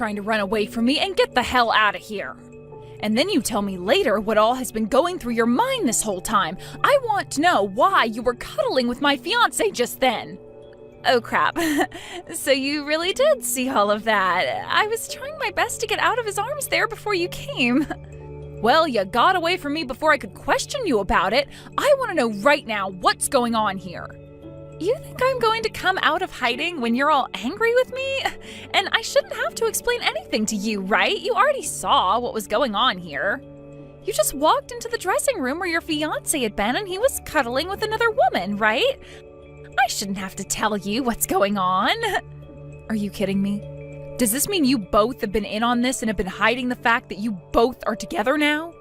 trying to run away from me and get the hell out of here. And then you tell me later what all has been going through your mind this whole time. I want to know why you were cuddling with my fiancé just then. Oh crap. So you really did see all of that. I was trying my best to get out of his arms there before you came. Well, you got away from me before I could question you about it. I want to know right now what's going on here. You think I'm going to come out of hiding when you're all angry with me? And I shouldn't have to explain anything to you, right? You already saw what was going on here. You just walked into the dressing room where your fiancé had been and he was cuddling with another woman, right? I shouldn't have to tell you what's going on. Are you kidding me? Does this mean you both have been in on this and have been hiding the fact that you both are together now?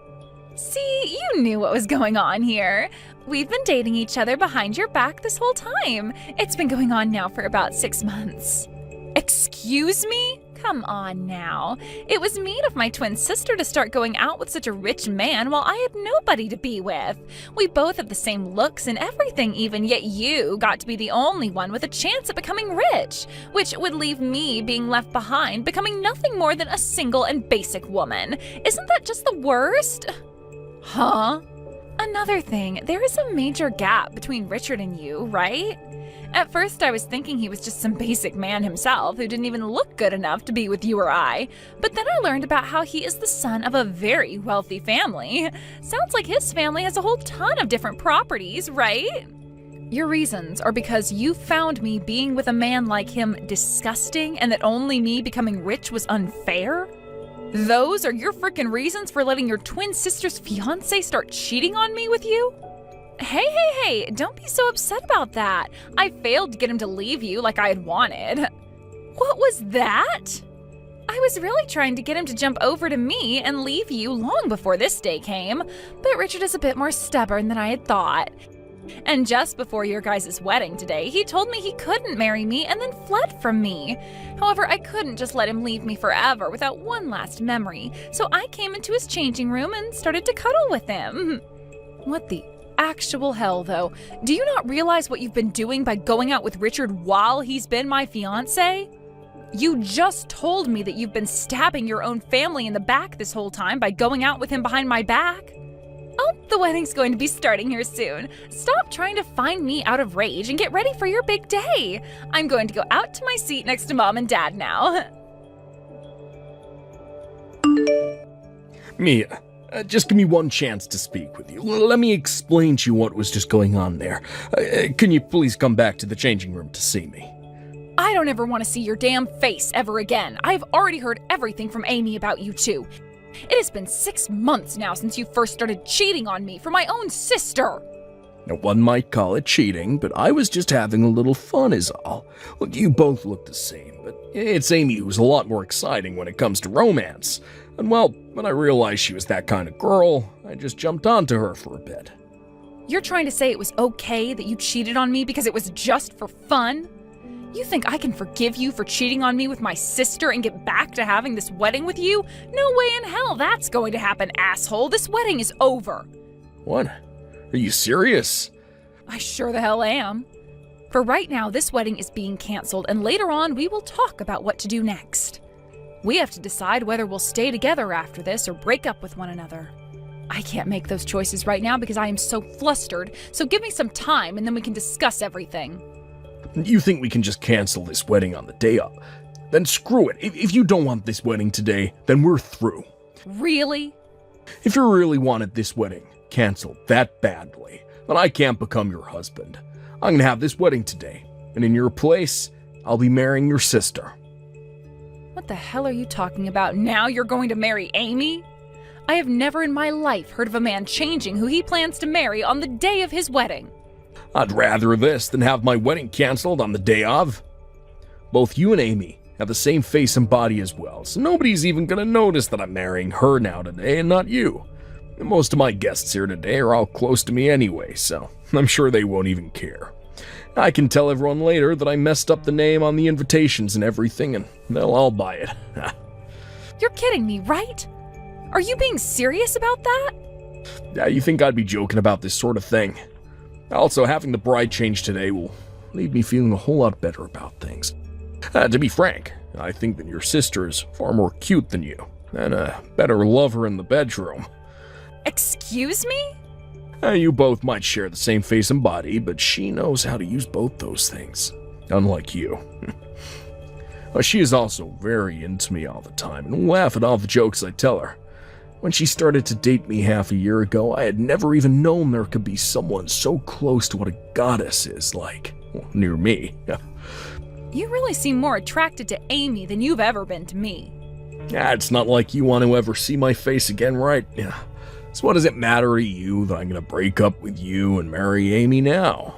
See, you knew what was going on here. We've been dating each other behind your back this whole time. It's been going on now for about 6 months. Excuse me? Come on now. It was mean of my twin sister to start going out with such a rich man while I had nobody to be with. We both have the same looks and everything even, yet you got to be the only one with a chance at becoming rich, which would leave me being left behind, becoming nothing more than a single and basic woman. Isn't that just the worst? Huh? Another thing, there is a major gap between Richard and you, right? At first I was thinking he was just some basic man himself who didn't even look good enough to be with you or I, but then I learned about how he is the son of a very wealthy family. Sounds like his family has a whole ton of different properties, right? Your reasons are because you found me being with a man like him disgusting and that only me becoming rich was unfair? Those are your frickin' reasons for letting your twin sister's fiancé start cheating on me with you? Hey, don't be so upset about that. I failed to get him to leave you like I had wanted. What was that? I was really trying to get him to jump over to me and leave you long before this day came, but Richard is a bit more stubborn than I had thought. And just before your guys' wedding today, he told me he couldn't marry me and then fled from me. However, I couldn't just let him leave me forever without one last memory, so I came into his changing room and started to cuddle with him. What the actual hell, though? Do you not realize what you've been doing by going out with Richard while he's been my fiancé? You just told me that you've been stabbing your own family in the back this whole time by going out with him behind my back. Oh, the wedding's going to be starting here soon. Stop trying to find me out of rage and get ready for your big day. I'm going to go out to my seat next to Mom and Dad now. Mia, just give me one chance to speak with you. Let me explain to you what was just going on there. Can you please come back to the changing room to see me? I don't ever want to see your damn face ever again. I've already heard everything from Amy about you two. It has been 6 months now since you first started cheating on me for my own sister. Now, one might call it cheating, but I was just having a little fun is all. Look, you both look the same, but it's Amy who's a lot more exciting when it comes to romance. And well, when I realized she was that kind of girl, I just jumped onto her for a bit. You're trying to say it was okay that you cheated on me because it was just for fun? You think I can forgive you for cheating on me with my sister and get back to having this wedding with you? No way in hell that's going to happen, asshole. This wedding is over. What? Are you serious? I sure the hell am. For right now, this wedding is being canceled, and later on we will talk about what to do next. We have to decide whether we'll stay together after this or break up with one another. I can't make those choices right now because I am so flustered, so give me some time and then we can discuss everything. You think we can just cancel this wedding on the day of? Then screw it. If you don't want this wedding today, then we're through. Really? If you really wanted this wedding canceled that badly, then I can't become your husband. I'm gonna have this wedding today, and in your place, I'll be marrying your sister. What the hell are you talking about? Now you're going to marry Amy? I have never in my life heard of a man changing who he plans to marry on the day of his wedding. I'd rather this than have my wedding canceled on the day of. Both you and Amy have the same face and body as well, so nobody's even gonna notice that I'm marrying her now today and not you. And most of my guests here today are all close to me anyway, so I'm sure they won't even care. I can tell everyone later that I messed up the name on the invitations and everything, and they'll all buy it. You're kidding me, right? Are you being serious about that? Yeah, you think I'd be joking about this sort of thing? Also, having the bride change today will leave me feeling a whole lot better about things. To be frank, I think that your sister is far more cute than you, and a better lover in the bedroom. Excuse me? You both might share the same face and body, but she knows how to use both those things, unlike you. She is also very into me all the time and will laugh at all the jokes I tell her. When she started to date me half a year ago, I had never even known there could be someone so close to what a goddess is like, near me. You really seem more attracted to Amy than you've ever been to me. It's not like you want to ever see my face again, right? So what does it matter to you that I'm going to break up with you and marry Amy now?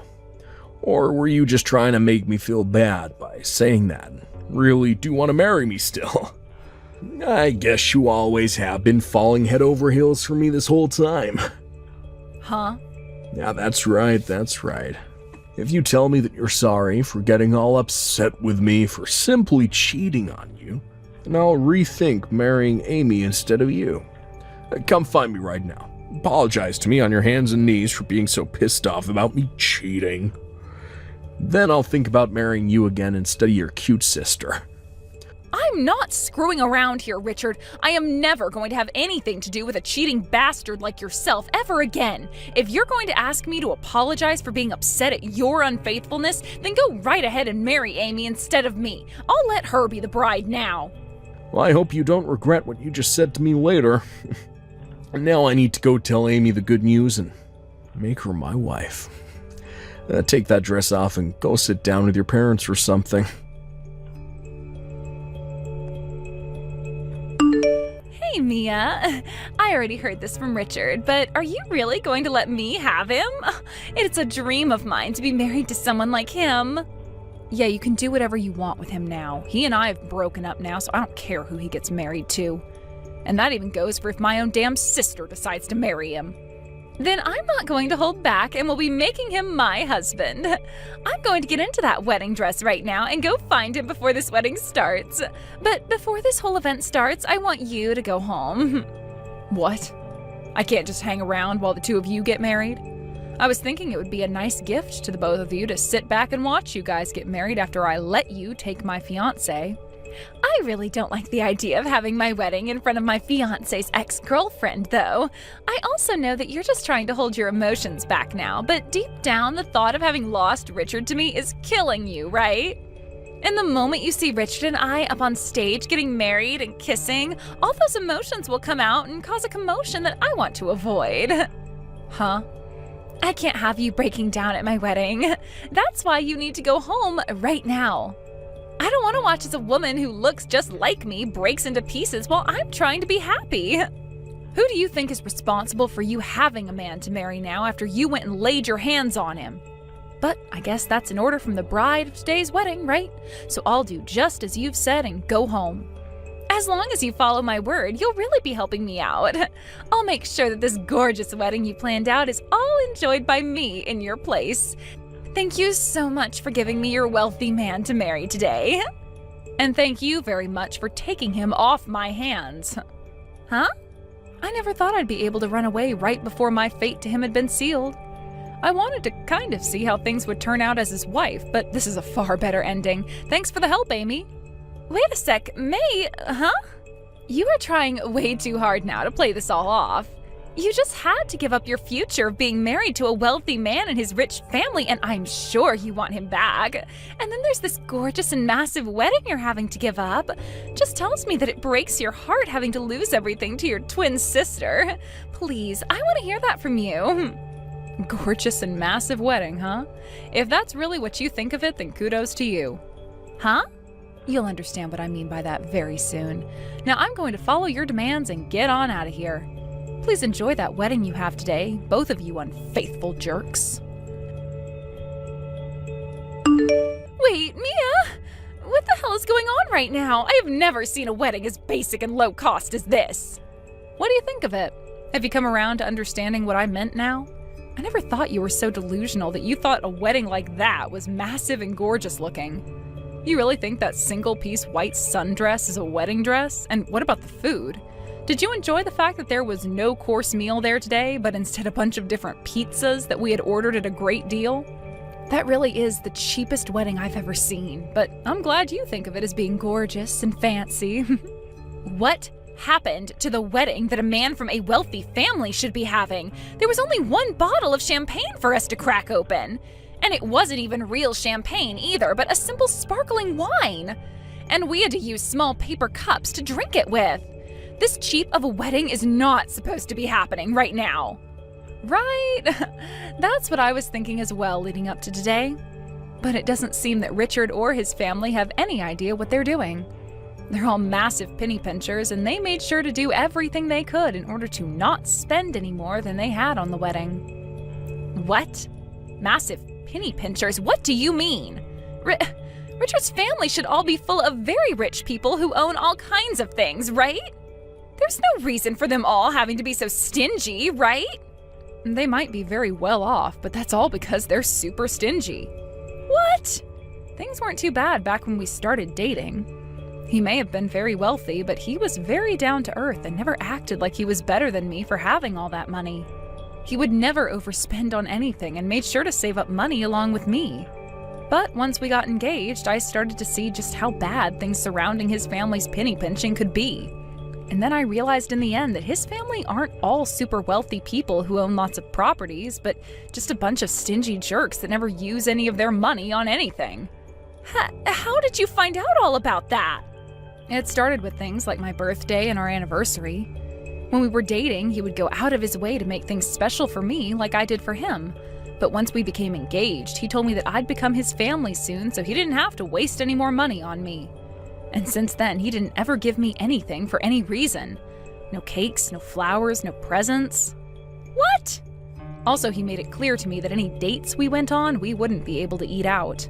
Or were you just trying to make me feel bad by saying that? Really do want to marry me still? I guess you always have been falling head over heels for me this whole time. Huh? Yeah, that's right. If you tell me that you're sorry for getting all upset with me for simply cheating on you, then I'll rethink marrying Amy instead of you. Come find me right now. Apologize to me on your hands and knees for being so pissed off about me cheating. Then I'll think about marrying you again instead of your cute sister. I'm not screwing around here, Richard. I am never going to have anything to do with a cheating bastard like yourself ever again. If you're going to ask me to apologize for being upset at your unfaithfulness, then go right ahead and marry Amy instead of me. I'll let her be the bride now. Well, I hope you don't regret what you just said to me later. And now I need to go tell Amy the good news and make her my wife. Take that dress off and go sit down with your parents or something. Hey, Mia. I already heard this from Richard, but are you really going to let me have him? It's a dream of mine to be married to someone like him. Yeah, you can do whatever you want with him now. He and I have broken up now, so I don't care who he gets married to. And that even goes for if my own damn sister decides to marry him. Then I'm not going to hold back and will be making him my husband. I'm going to get into that wedding dress right now and go find him before this wedding starts. But before this whole event starts, I want you to go home. What? I can't just hang around while the two of you get married? I was thinking it would be a nice gift to the both of you to sit back and watch you guys get married after I let you take my fiancé. I really don't like the idea of having my wedding in front of my fiancé's ex-girlfriend, though. I also know that you're just trying to hold your emotions back now, but deep down, the thought of having lost Richard to me is killing you, right? And the moment you see Richard and I up on stage getting married and kissing, all those emotions will come out and cause a commotion that I want to avoid. Huh? I can't have you breaking down at my wedding. That's why you need to go home right now. I don't want to watch as a woman who looks just like me breaks into pieces while I'm trying to be happy. Who do you think is responsible for you having a man to marry now after you went and laid your hands on him? But I guess that's an order from the bride of today's wedding, right? So I'll do just as you've said and go home. As long as you follow my word, you'll really be helping me out. I'll make sure that this gorgeous wedding you planned out is all enjoyed by me in your place. Thank you so much for giving me your wealthy man to marry today. And thank you very much for taking him off my hands. Huh? I never thought I'd be able to run away right before my fate to him had been sealed. I wanted to kind of see how things would turn out as his wife, but this is a far better ending. Thanks for the help, Amy. Wait a sec, May, huh? You are trying way too hard now to play this all off. You just had to give up your future of being married to a wealthy man and his rich family, and I'm sure you want him back. And then there's this gorgeous and massive wedding you're having to give up. Just tells me that it breaks your heart having to lose everything to your twin sister. Please, I want to hear that from you. Gorgeous and massive wedding, huh? If that's really what you think of it, then kudos to you. Huh? You'll understand what I mean by that very soon. Now I'm going to follow your demands and get on out of here. Please enjoy that wedding you have today, both of you unfaithful jerks. Wait, Mia! What the hell is going on right now? I have never seen a wedding as basic and low cost as this. What do you think of it? Have you come around to understanding what I meant now? I never thought you were so delusional that you thought a wedding like that was massive and gorgeous looking. You really think that single-piece white sundress is a wedding dress? And what about the food? Did you enjoy the fact that there was no course meal there today, but instead a bunch of different pizzas that we had ordered at a great deal? That really is the cheapest wedding I've ever seen, but I'm glad you think of it as being gorgeous and fancy. What happened to the wedding that a man from a wealthy family should be having? There was only one bottle of champagne for us to crack open. And it wasn't even real champagne either, but a simple sparkling wine. And we had to use small paper cups to drink it with. This cheap of a wedding is not supposed to be happening right now. Right? That's what I was thinking as well leading up to today. But it doesn't seem that Richard or his family have any idea what they're doing. They're all massive penny pinchers, and they made sure to do everything they could in order to not spend any more than they had on the wedding. What? Massive penny pinchers? What do you mean? Richard's family should all be full of very rich people who own all kinds of things, right? There's no reason for them all having to be so stingy, right? They might be very well off, but that's all because they're super stingy. What? Things weren't too bad back when we started dating. He may have been very wealthy, but he was very down to earth and never acted like he was better than me for having all that money. He would never overspend on anything and made sure to save up money along with me. But once we got engaged, I started to see just how bad things surrounding his family's penny pinching could be. And then I realized in the end that his family aren't all super wealthy people who own lots of properties, but just a bunch of stingy jerks that never use any of their money on anything. How did you find out all about that? It started with things like my birthday and our anniversary. When we were dating, he would go out of his way to make things special for me like I did for him. But once we became engaged, he told me that I'd become his family soon, so he didn't have to waste any more money on me. And since then, he didn't ever give me anything for any reason. No cakes, no flowers, no presents. What? Also, he made it clear to me that any dates we went on, we wouldn't be able to eat out.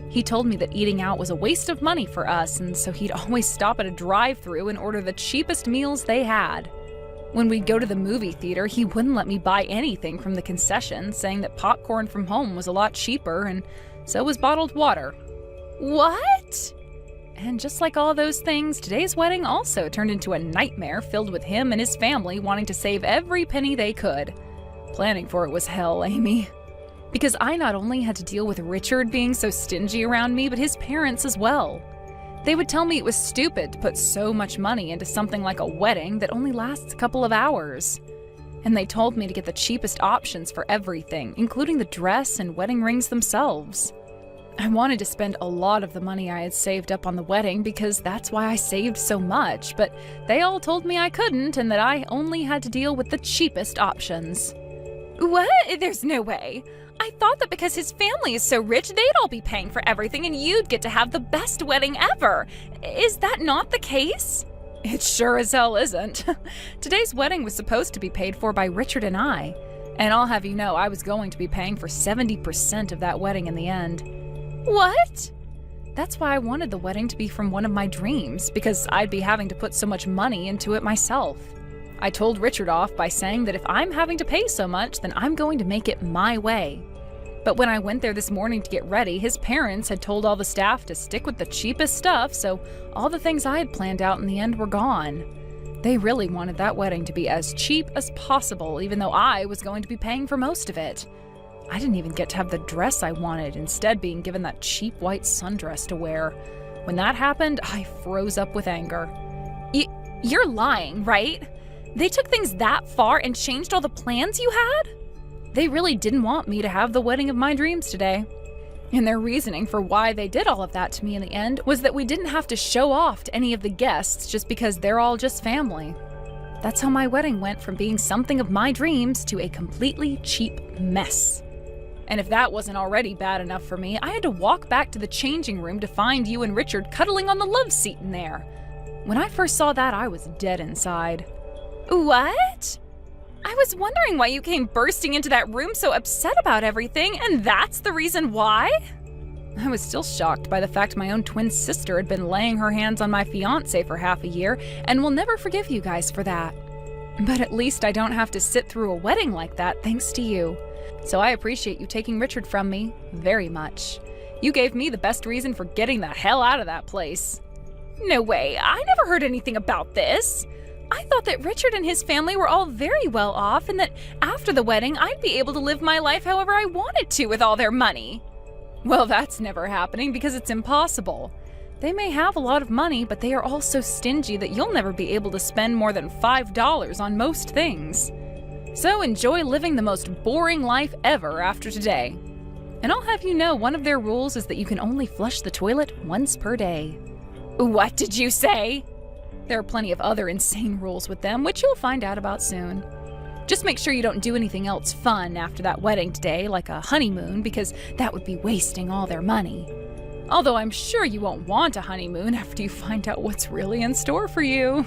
He told me that eating out was a waste of money for us, and so he'd always stop at a drive-thru and order the cheapest meals they had. When we'd go to the movie theater, he wouldn't let me buy anything from the concession, saying that popcorn from home was a lot cheaper, and so was bottled water. What? And just like all those things, today's wedding also turned into a nightmare filled with him and his family wanting to save every penny they could. Planning for it was hell, Amy. Because I not only had to deal with Richard being so stingy around me, but his parents as well. They would tell me it was stupid to put so much money into something like a wedding that only lasts a couple of hours. And they told me to get the cheapest options for everything, including the dress and wedding rings themselves. I wanted to spend a lot of the money I had saved up on the wedding because that's why I saved so much, but they all told me I couldn't and that I only had to deal with the cheapest options. What? There's no way. I thought that because his family is so rich, they'd all be paying for everything and you'd get to have the best wedding ever. Is that not the case? It sure as hell isn't. Today's wedding was supposed to be paid for by Richard and I. And I'll have you know I was going to be paying for 70% of that wedding in the end. What? That's why I wanted the wedding to be from one of my dreams, because I'd be having to put so much money into it myself. I told Richard off by saying that if I'm having to pay so much, then I'm going to make it my way. But when I went there this morning to get ready, his parents had told all the staff to stick with the cheapest stuff, so all the things I had planned out in the end were gone. They really wanted that wedding to be as cheap as possible, even though I was going to be paying for most of it. I didn't even get to have the dress I wanted, instead being given that cheap white sundress to wear. When that happened, I froze up with anger. You're lying, right? They took things that far and changed all the plans you had? They really didn't want me to have the wedding of my dreams today. And their reasoning for why they did all of that to me in the end was that we didn't have to show off to any of the guests just because they're all just family. That's how my wedding went from being something of my dreams to a completely cheap mess. And if that wasn't already bad enough for me, I had to walk back to the changing room to find you and Richard cuddling on the love seat in there. When I first saw that, I was dead inside. What? I was wondering why you came bursting into that room so upset about everything, and that's the reason why? I was still shocked by the fact my own twin sister had been laying her hands on my fiancé for half a year, and will never forgive you guys for that. But at least I don't have to sit through a wedding like that thanks to you. So I appreciate you taking Richard from me very much. You gave me the best reason for getting the hell out of that place. No way, I never heard anything about this. I thought that Richard and his family were all very well off and that after the wedding I'd be able to live my life however I wanted to with all their money. Well, that's never happening because it's impossible. They may have a lot of money, but they are all so stingy that you'll never be able to spend more than $5 on most things. So enjoy living the most boring life ever after today. And I'll have you know one of their rules is that you can only flush the toilet once per day. What did you say? There are plenty of other insane rules with them, which you'll find out about soon. Just make sure you don't do anything else fun after that wedding today, like a honeymoon, because that would be wasting all their money. Although I'm sure you won't want a honeymoon after you find out what's really in store for you.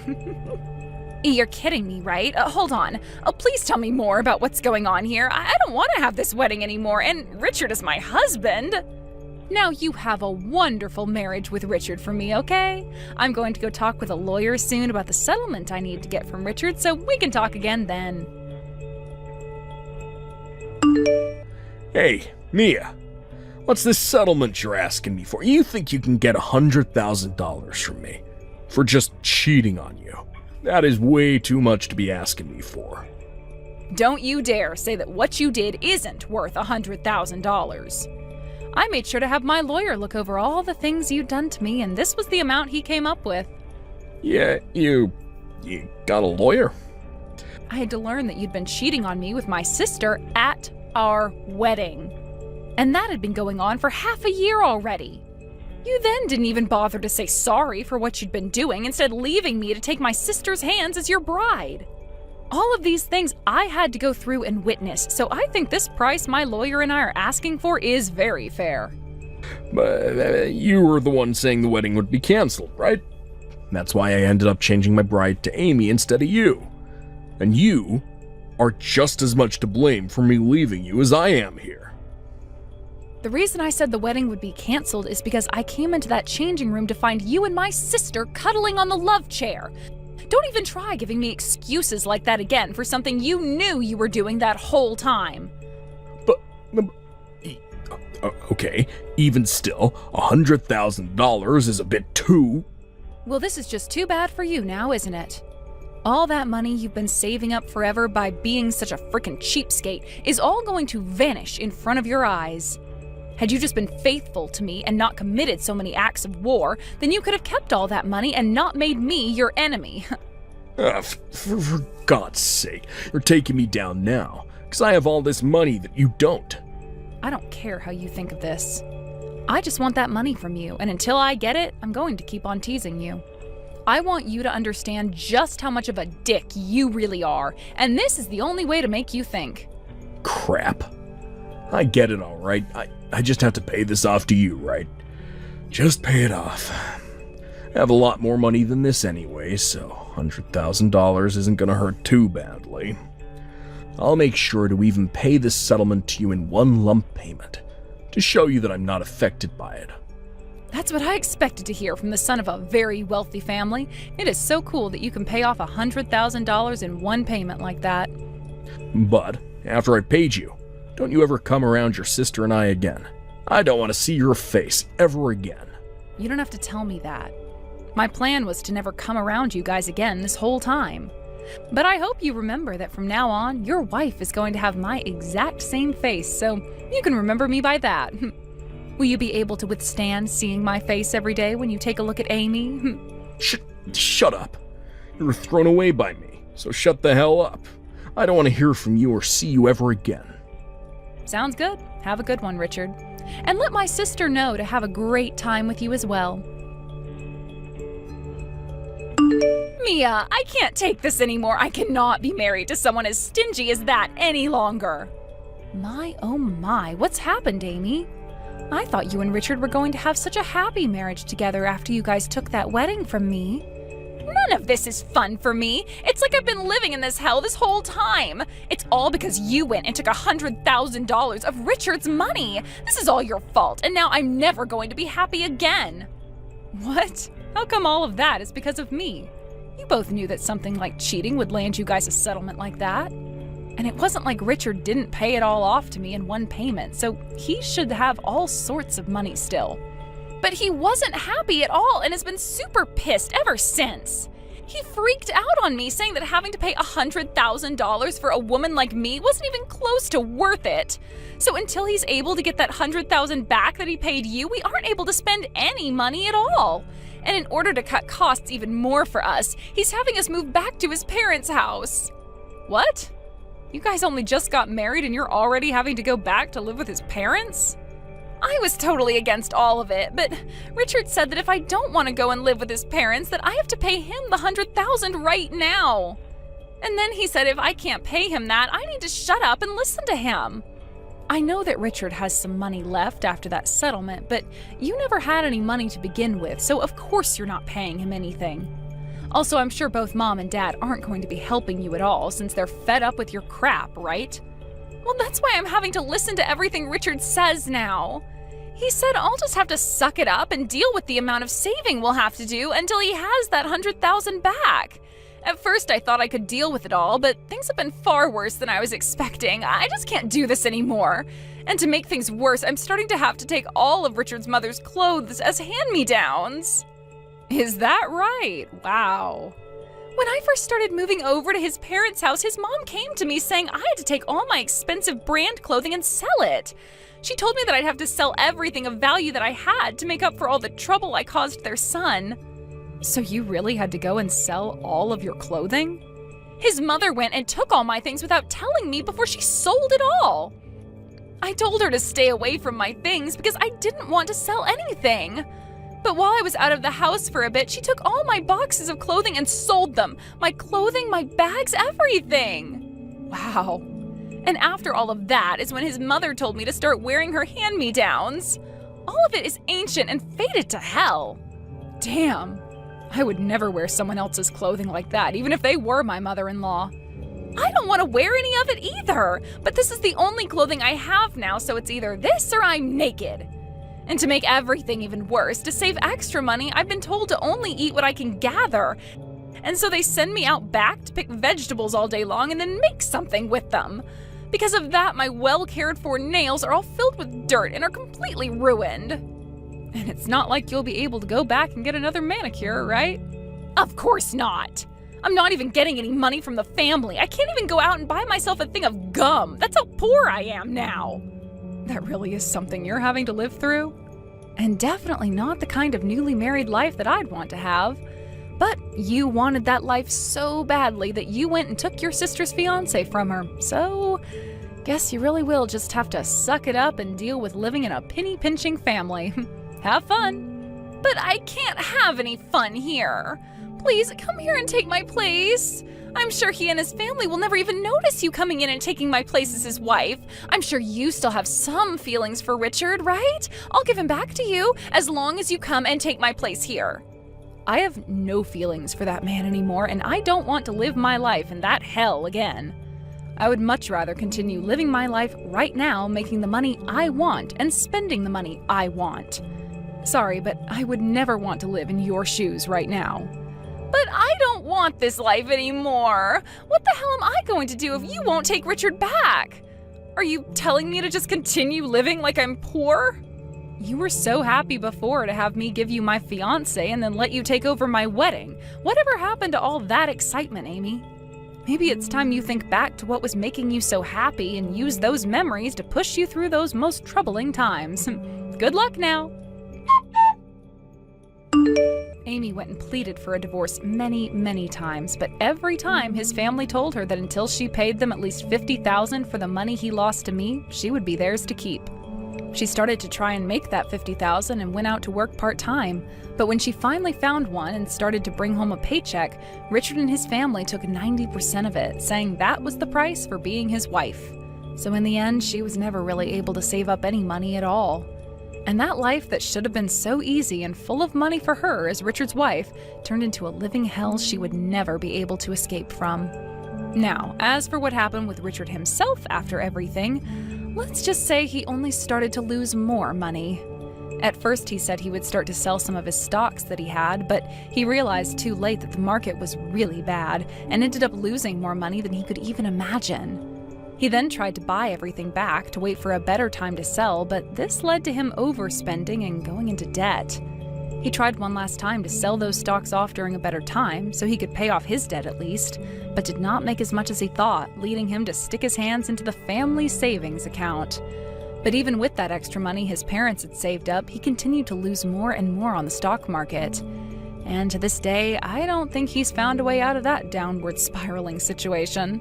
You're kidding me, right? Hold on. Please tell me more about what's going on here. I don't want to have this wedding anymore, and Richard is my husband. Now you have a wonderful marriage with Richard for me, okay? I'm going to go talk with a lawyer soon about the settlement I need to get from Richard, so we can talk again then. Hey, Mia. What's this settlement you're asking me for? You think you can get $100,000 from me for just cheating on you? That is way too much to be asking me for. Don't you dare say that what you did isn't worth $100,000. I made sure to have my lawyer look over all the things you'd done to me, and this was the amount he came up with. Yeah, you got a lawyer? I had to learn that you'd been cheating on me with my sister at our wedding. And that had been going on for half a year already. You then didn't even bother to say sorry for what you'd been doing, instead leaving me to take my sister's hands as your bride. All of these things I had to go through and witness, so I think this price my lawyer and I are asking for is very fair. But you were the one saying the wedding would be canceled, right? That's why I ended up changing my bride to Amy instead of you. And you are just as much to blame for me leaving you as I am here. The reason I said the wedding would be canceled is because I came into that changing room to find you and my sister cuddling on the love chair. Don't even try giving me excuses like that again for something you knew you were doing that whole time. But okay, even still, $100,000 is a bit too... Well, this is just too bad for you now, isn't it? All that money you've been saving up forever by being such a frickin' cheapskate is all going to vanish in front of your eyes. Had you just been faithful to me and not committed so many acts of war, then you could have kept all that money and not made me your enemy. For God's sake, you're taking me down now, because I have all this money that you don't. I don't care how you think of this. I just want that money from you, and until I get it, I'm going to keep on teasing you. I want you to understand just how much of a dick you really are, and this is the only way to make you think. Crap. I get it all right. I just have to pay this off to you, right? Just pay it off. I have a lot more money than this anyway, so $100,000 isn't gonna hurt too badly. I'll make sure to even pay this settlement to you in one lump payment, to show you that I'm not affected by it. That's what I expected to hear from the son of a very wealthy family. It is so cool that you can pay off $100,000 in one payment like that. But after I paid you, don't you ever come around your sister and I again. I don't want to see your face ever again. You don't have to tell me that. My plan was to never come around you guys again this whole time. But I hope you remember that from now on, your wife is going to have my exact same face, so you can remember me by that. Will you be able to withstand seeing my face every day when you take a look at Amy? Shut up. You were thrown away by me, so shut the hell up. I don't want to hear from you or see you ever again. Sounds good. Have a good one, Richard. And let my sister know to have a great time with you as well. Mia, I can't take this anymore. I cannot be married to someone as stingy as that any longer. My, oh my, what's happened, Amy? I thought you and Richard were going to have such a happy marriage together after you guys took that wedding from me. None of this is fun for me. It's like I've been living in this hell this whole time. It's all because you went and took $100,000 of Richard's money. This is all your fault, and now I'm never going to be happy again. What? How come all of that is because of me? You both knew that something like cheating would land you guys a settlement like that. And it wasn't like Richard didn't pay it all off to me in one payment, so he should have all sorts of money still. But he wasn't happy at all and has been super pissed ever since. He freaked out on me, saying that having to pay $100,000 for a woman like me wasn't even close to worth it. So until he's able to get that $100,000 back that he paid you, we aren't able to spend any money at all. And in order to cut costs even more for us, he's having us move back to his parents' house. What? You guys only just got married and you're already having to go back to live with his parents? I was totally against all of it, but Richard said that if I don't want to go and live with his parents, that I have to pay him the $100,000 right now. And then he said if I can't pay him that, I need to shut up and listen to him. I know that Richard has some money left after that settlement, but you never had any money to begin with, so of course you're not paying him anything. Also, I'm sure both Mom and Dad aren't going to be helping you at all since they're fed up with your crap, right? Well, that's why I'm having to listen to everything Richard says now. He said I'll just have to suck it up and deal with the amount of saving we'll have to do until he has that $100,000 back. At first, I thought I could deal with it all, but things have been far worse than I was expecting. I just can't do this anymore. And to make things worse, I'm starting to have to take all of Richard's mother's clothes as hand-me-downs. Is that right? Wow. When I first started moving over to his parents' house, his mom came to me saying I had to take all my expensive brand clothing and sell it. She told me that I'd have to sell everything of value that I had to make up for all the trouble I caused their son. So you really had to go and sell all of your clothing? His mother went and took all my things without telling me before she sold it all. I told her to stay away from my things because I didn't want to sell anything. But while I was out of the house for a bit, she took all my boxes of clothing and sold them. My clothing, my bags, everything. Wow. And after all of that is when his mother told me to start wearing her hand-me-downs. All of it is ancient and faded to hell. Damn. I would never wear someone else's clothing like that, even if they were my mother-in-law. I don't want to wear any of it either, but this is the only clothing I have now, so it's either this or I'm naked. And to make everything even worse, to save extra money, I've been told to only eat what I can gather. And so they send me out back to pick vegetables all day long and then make something with them. Because of that, my well-cared-for nails are all filled with dirt and are completely ruined. And it's not like you'll be able to go back and get another manicure, right? Of course not. I'm not even getting any money from the family. I can't even go out and buy myself a thing of gum. That's how poor I am now. That really is something you're having to live through? And definitely not the kind of newly married life that I'd want to have. But you wanted that life so badly that you went and took your sister's fiance from her. So, guess you really will just have to suck it up and deal with living in a penny-pinching family. Have fun. But I can't have any fun here. Please, come here and take my place. I'm sure he and his family will never even notice you coming in and taking my place as his wife. I'm sure you still have some feelings for Richard, right? I'll give him back to you as long as you come and take my place here. I have no feelings for that man anymore, and I don't want to live my life in that hell again. I would much rather continue living my life right now, making the money I want and spending the money I want. Sorry, but I would never want to live in your shoes right now. But I don't want this life anymore. What the hell am I going to do if you won't take Richard back? Are you telling me to just continue living like I'm poor? You were so happy before to have me give you my fiancé and then let you take over my wedding. Whatever happened to all that excitement, Amy? Maybe it's time you think back to what was making you so happy and use those memories to push you through those most troubling times. Good luck now. Amy went and pleaded for a divorce many, many times, but every time his family told her that until she paid them at least $50,000 for the money he lost to me, she would be theirs to keep. She started to try and make that $50,000 and went out to work part-time, but when she finally found one and started to bring home a paycheck, Richard and his family took 90% of it, saying that was the price for being his wife. So in the end, she was never really able to save up any money at all. And that life that should have been so easy and full of money for her as Richard's wife turned into a living hell she would never be able to escape from. Now, as for what happened with Richard himself after everything, let's just say he only started to lose more money. At first, he said he would start to sell some of his stocks that he had, but he realized too late that the market was really bad and ended up losing more money than he could even imagine. He then tried to buy everything back to wait for a better time to sell, but this led to him overspending and going into debt. He tried one last time to sell those stocks off during a better time so he could pay off his debt at least, but did not make as much as he thought, leading him to stick his hands into the family savings account. But even with that extra money his parents had saved up, he continued to lose more and more on the stock market. And to this day, I don't think he's found a way out of that downward spiraling situation.